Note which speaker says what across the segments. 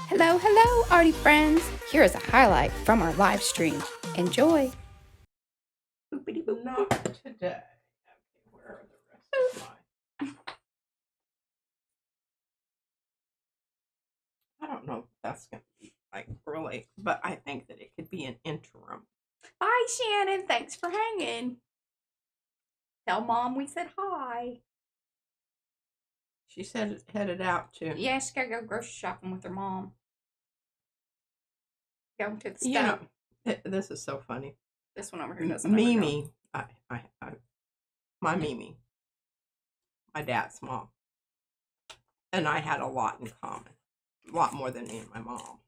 Speaker 1: Hello, hello, arty friends. Here is a highlight from our live stream. Enjoy.
Speaker 2: Boopity boop. Not today. Okay, where are the rest of my... I don't know if that's going to be like really, but I think that it could be an interim.
Speaker 1: Hi, Shannon. Thanks for hanging. Tell Mom we said hi.
Speaker 2: She said headed out to...
Speaker 1: Yeah, she's got to go grocery shopping with her mom. Going to the store.
Speaker 2: You know, this is so funny.
Speaker 1: This one over here doesn't.
Speaker 2: Mimi, my Mimi, my dad's mom, and I had a lot in common, a lot more than me and my mom.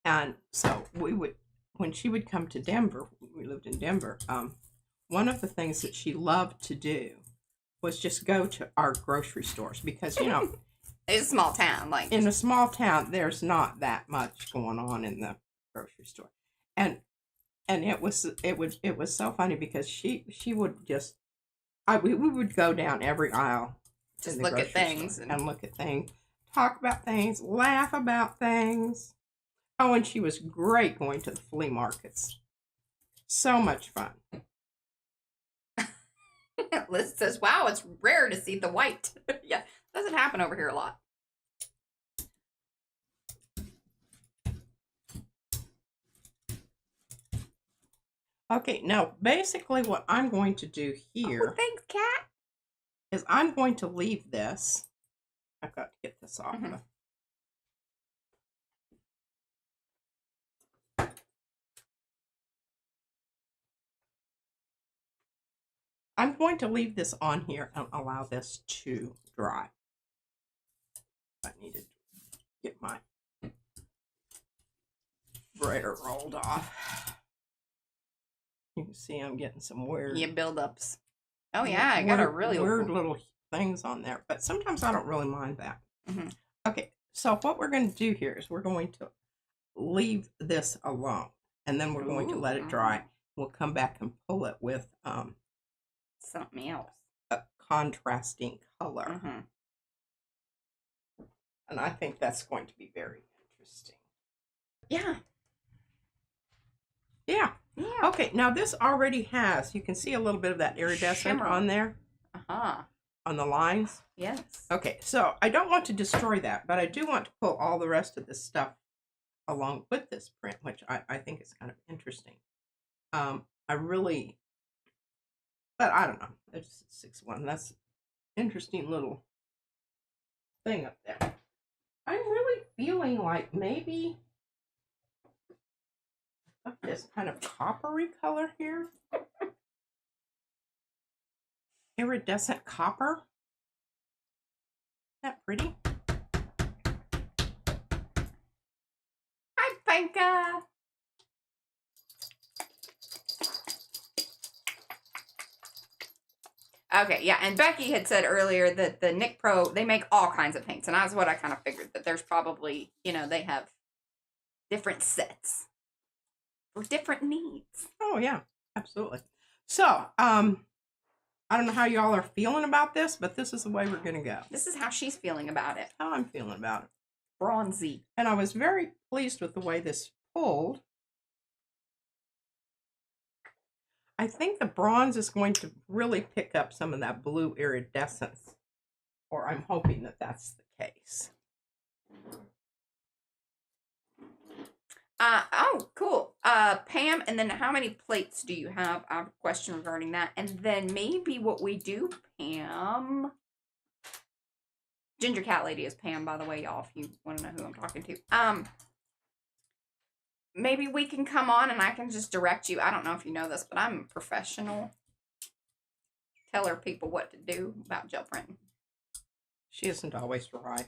Speaker 2: And so we would, when she would come to Denver, we lived in Denver. One of the things that she loved to do was just go to our grocery stores because, you know,
Speaker 1: it's a small town. Like
Speaker 2: in a small town, there's not that much going on in the grocery store, and it was so funny because she would just we would go down every aisle,
Speaker 1: just look at things
Speaker 2: and look at things, talk about things, laugh about things. Oh, and she was great going to the flea markets. So much fun.
Speaker 1: Liz says, wow, it's rare to see the white. Yeah, doesn't happen over here a lot.
Speaker 2: Okay, now basically what I'm going to do here...
Speaker 1: Oh, thanks, Kat.
Speaker 2: ...is I'm going to leave this. I've got to get this off. I'm going to leave this on here and allow this to dry. I need to get my brayer rolled off. You can see I'm getting some weird...
Speaker 1: Yeah, buildups. Oh, yeah, I got a really...
Speaker 2: weird little things on there, but sometimes I don't really mind that. Okay, so what we're going to do here is we're going to leave this alone, and then we're going to let it dry. We'll come back and pull it with...
Speaker 1: something else.
Speaker 2: A contrasting color. And I think that's going to be very interesting.
Speaker 1: Yeah.
Speaker 2: Yeah. Yeah. Okay, now this already has, you can see a little bit of that iridescent on there. On the lines.
Speaker 1: Yes.
Speaker 2: Okay, so I don't want to destroy that, but I do want to pull all the rest of this stuff along with this print, which I think is kind of interesting. I really... But I don't know. It's 6-1. That's an interesting little thing up there. I'm really feeling like maybe this kind of coppery color here. Iridescent copper. Isn't that pretty?
Speaker 1: Hi, Panka. Okay, yeah, and Becky had said earlier that the Nick Pro, they make all kinds of paints, and that's what I kind of figured, that there's probably, you know, they have different sets for different needs.
Speaker 2: Oh, yeah, absolutely. So, I don't know how y'all are feeling about this, but this is the way we're going to go.
Speaker 1: This is how she's feeling about it.
Speaker 2: How I'm feeling about it.
Speaker 1: Bronzy.
Speaker 2: And I was very pleased with the way this pulled. I think the bronze is going to really pick up some of that blue iridescence, or I'm hoping that that's the case.
Speaker 1: Oh, cool. Pam, and then how many plates do you have? I have a question regarding that. And then maybe what we do, Pam. Ginger Cat Lady is Pam, by the way, y'all, if you want to know who I'm talking to. Maybe we can come on and I can just direct you. I don't know if you know this, but I'm a professional teller people what to do about gel printing.
Speaker 2: She isn't always right.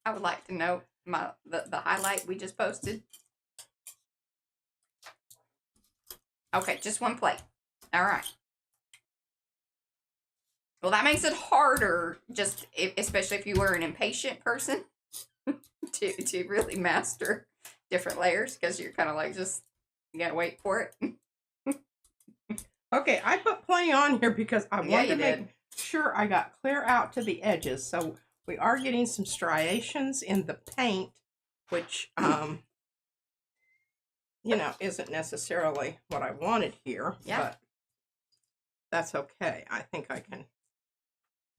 Speaker 1: I would like to know the highlight we just posted. Okay, just one plate. All right. Well, that makes it harder, just especially if you were an impatient person, to really master different layers, because you're kind of like, just, you gotta wait for it.
Speaker 2: Okay, I put plenty on here because I wanted to make sure I got clear out to the edges. So we are getting some striations in the paint which, you know, isn't necessarily what I wanted here, but that's okay. I think I can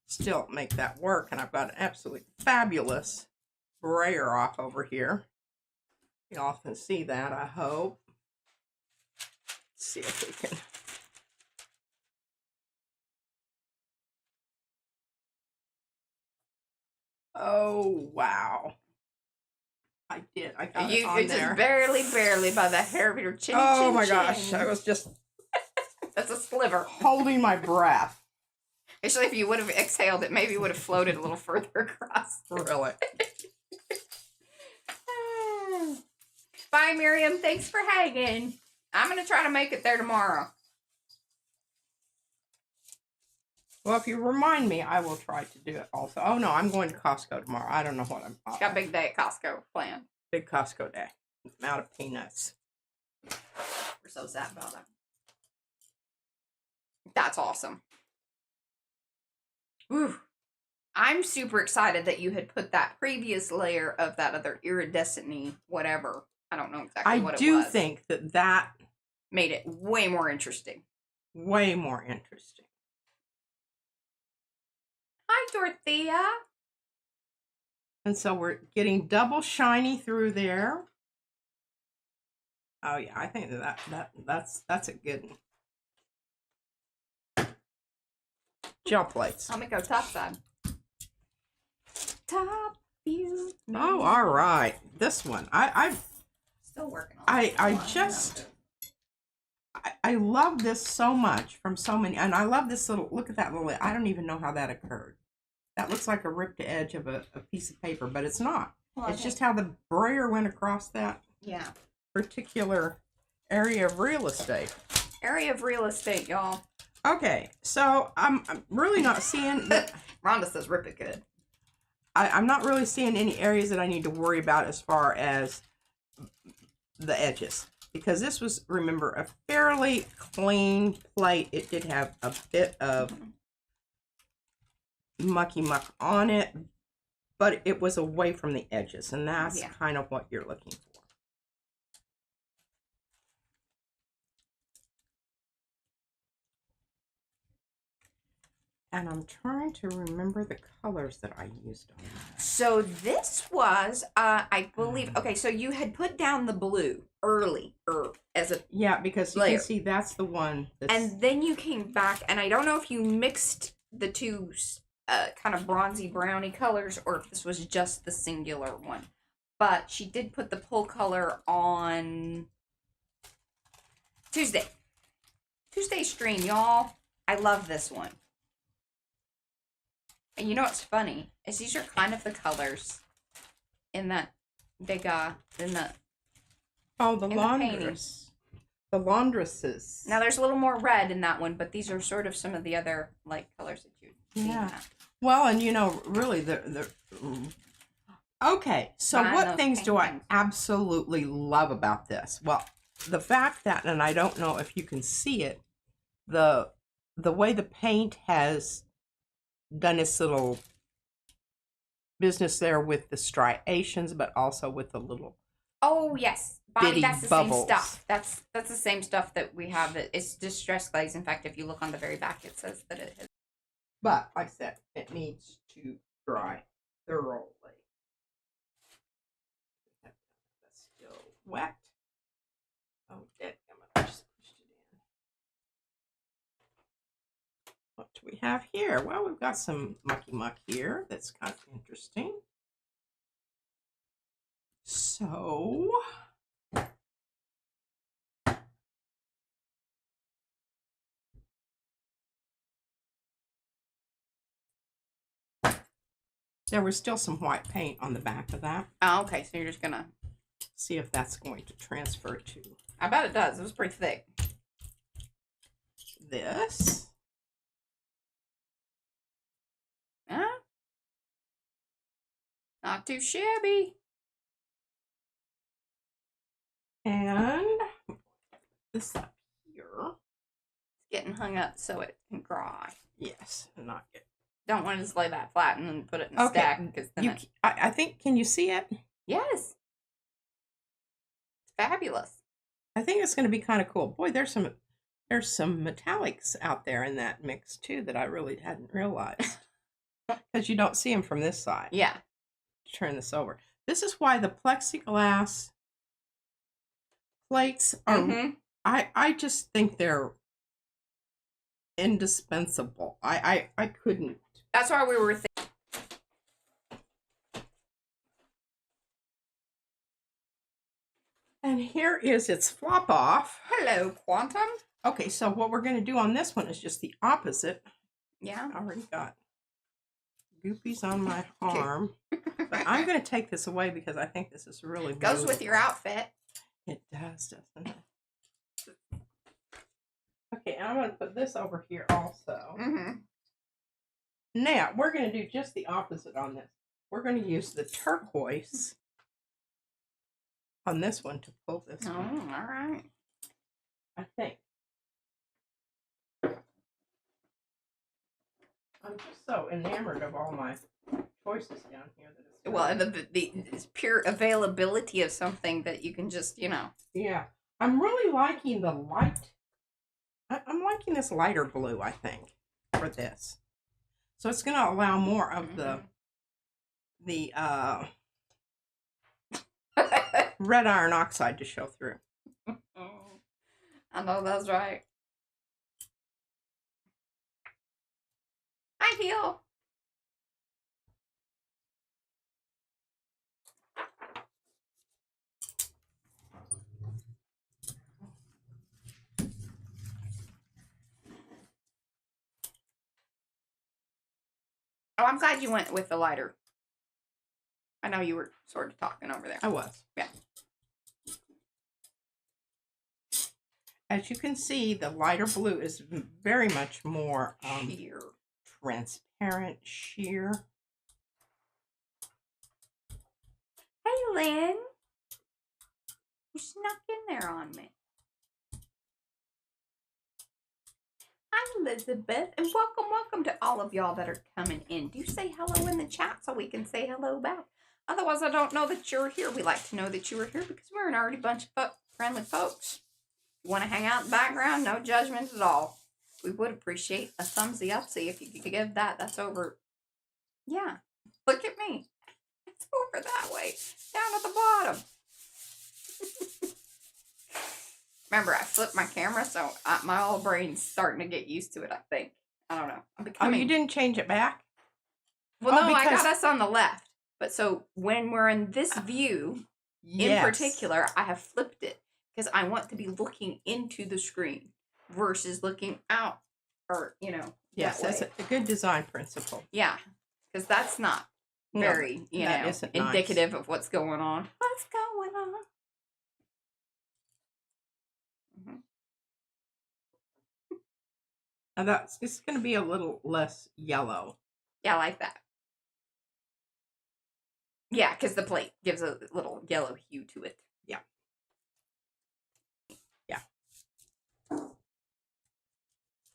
Speaker 2: still make that work, and I've got an absolutely fabulous brayer off over here. Y'all can see that, I hope. Let's see if we can. Oh, wow. I did. I got it on
Speaker 1: you
Speaker 2: there.
Speaker 1: Just barely by the hair of your chin.
Speaker 2: Oh my gosh, I was just
Speaker 1: that's a sliver.
Speaker 2: Holding my breath.
Speaker 1: Actually, if you would have exhaled, it maybe would have floated a little further across.
Speaker 2: Really.
Speaker 1: Bye, Miriam. Thanks for hanging. I'm going to try to make it there tomorrow.
Speaker 2: Well, if you remind me, I will try to do it also. Oh, no, I'm going to Costco tomorrow. I don't know what I'm...
Speaker 1: Got a big day at Costco planned.
Speaker 2: Big Costco day. I'm out of peanuts.
Speaker 1: We're so sad about that. That's awesome. Whew. I'm super excited that you had put that previous layer of that other iridescent-y whatever. I don't know exactly what it was.
Speaker 2: I do think that that...
Speaker 1: made it way more interesting.
Speaker 2: Way more interesting.
Speaker 1: Hi, Dorothea.
Speaker 2: And so we're getting double shiny through there. Oh yeah, I think that's a good one. Gel plates.
Speaker 1: Let me go top side. Top view.
Speaker 2: Oh, all right. This one. I'm
Speaker 1: still working on
Speaker 2: I love this so much from so many, and I love this little, look at that little, I don't even know how that occurred. That looks like a ripped edge of a piece of paper, but it's not. Well, it's just how the brayer went across that particular area of real estate.
Speaker 1: Area of real estate, y'all.
Speaker 2: Okay, so I'm really not seeing...
Speaker 1: Rhonda says rip it good.
Speaker 2: I'm not really seeing any areas that I need to worry about as far as the edges. Because this was, remember, a fairly clean plate. It did have a bit of mucky muck on it, but it was away from the edges, and that's kind of what you're looking for. And I'm trying to remember the colors that I used on that.
Speaker 1: So this was, I believe, okay, so you had put down the blue early, as a
Speaker 2: because you
Speaker 1: layer.
Speaker 2: can see that's the one.
Speaker 1: And then you came back, and I don't know if you mixed the two kind of bronzy browny colors, or if this was just the singular one. But she did put the pull color on Tuesday. Tuesday stream, y'all. I love this one. And you know what's funny is these are kind of the colors in that big in the
Speaker 2: the laundress. The laundresses.
Speaker 1: Now there's a little more red in that one, but these are sort of some of the other like colors that you see in that.
Speaker 2: Well, and you know, really okay, so what things do I absolutely love about this? Well, the fact that, and I don't know if you can see it, the way the paint has done its little business there with the striations, but also with the little
Speaker 1: yes, Bonnie, that's the
Speaker 2: bubbles.
Speaker 1: same stuff. That's the same stuff that we have. It's distress glaze. In fact, if you look on the very back, it says that it has.
Speaker 2: But like I said, it needs to dry thoroughly. That's still wet. Oh, dead. I just pushed it in. What do we have here? Well, we've got some mucky muck here. That's kind of interesting. So, there was still some white paint on the back of that.
Speaker 1: Oh, okay. So you're just gonna
Speaker 2: see if that's going to transfer to.
Speaker 1: I bet it does. It was pretty thick.
Speaker 2: This.
Speaker 1: Huh? Not too shabby.
Speaker 2: And this up here.
Speaker 1: It's getting hung up so it can dry.
Speaker 2: Yes, and not get.
Speaker 1: Don't want to just lay that flat and then put it in a stack because then
Speaker 2: I think. Can you see it?
Speaker 1: Yes. fabulous.
Speaker 2: I think it's going to be kind of cool. Boy, there's some metallics out there in that mix too that I really hadn't realized. Because you don't see them from this side.
Speaker 1: Yeah.
Speaker 2: Turn this over. This is why the plexiglass plates are, I just think they're indispensable. I couldn't.
Speaker 1: That's why we were thinking.
Speaker 2: And here is its flop off.
Speaker 1: Hello, Quantum.
Speaker 2: Okay, so what we're going to do on this one is just the opposite.
Speaker 1: Yeah.
Speaker 2: I already got goopies on my arm. But I'm going to take this away because I think this is really
Speaker 1: goes
Speaker 2: beautiful.
Speaker 1: with your outfit.
Speaker 2: It does, doesn't it? Okay, I'm going to put this over here also. Now, we're going to do just the opposite on this. We're going to use the turquoise on this one to pull this one.
Speaker 1: All right.
Speaker 2: I think. I'm just so enamored of all my choices down here that it's
Speaker 1: well, and the pure availability of something that you can just, you know.
Speaker 2: Yeah, I'm really liking the light. I'm liking this lighter blue, I think, for this. So it's going to allow more of the red iron oxide to show through.
Speaker 1: I know that's right. Hi, Heel. Oh, I'm glad you went with the lighter. I know you were sort of talking over there.
Speaker 2: I was.
Speaker 1: Yeah.
Speaker 2: As you can see, the lighter blue is very much more
Speaker 1: sheer.
Speaker 2: Transparent, sheer.
Speaker 1: Hey, Lynn. You snuck in there on me. Hi, Elizabeth, and welcome to all of y'all that are coming in. Do say hello in the chat so we can say hello back. Otherwise, I don't know that you're here. We like to know that you were here because we're an already bunch of friendly folks. You want to hang out in the background? No judgment at all. We would appreciate a thumbsy upsy if you could give that. That's over. Yeah, look at me. It's over that way, down at the bottom. Remember, I flipped my camera, so my old brain's starting to get used to it, I think. I don't know. I'm becoming...
Speaker 2: Oh, you didn't change it back?
Speaker 1: Well, no, because... I got us on the left. But so when we're in this view, in particular, I have flipped it because I want to be looking into the screen versus looking out or, you know,
Speaker 2: yes, that's a good design principle.
Speaker 1: Yeah, because that's not very, you know, indicative of what's going on. What's going on?
Speaker 2: Now it's going to be a little less yellow.
Speaker 1: Yeah, I like that. Yeah, because the plate gives a little yellow hue to it.
Speaker 2: Yeah. Yeah.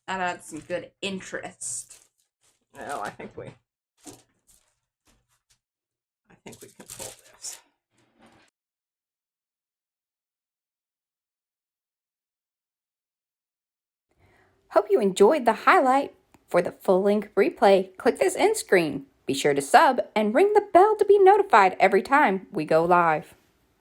Speaker 1: That adds some good interest.
Speaker 2: Well, I think we can pull this.
Speaker 3: Hope you enjoyed the highlight. For the full-length replay, click this end screen. Be sure to sub and ring the bell to be notified every time we go live.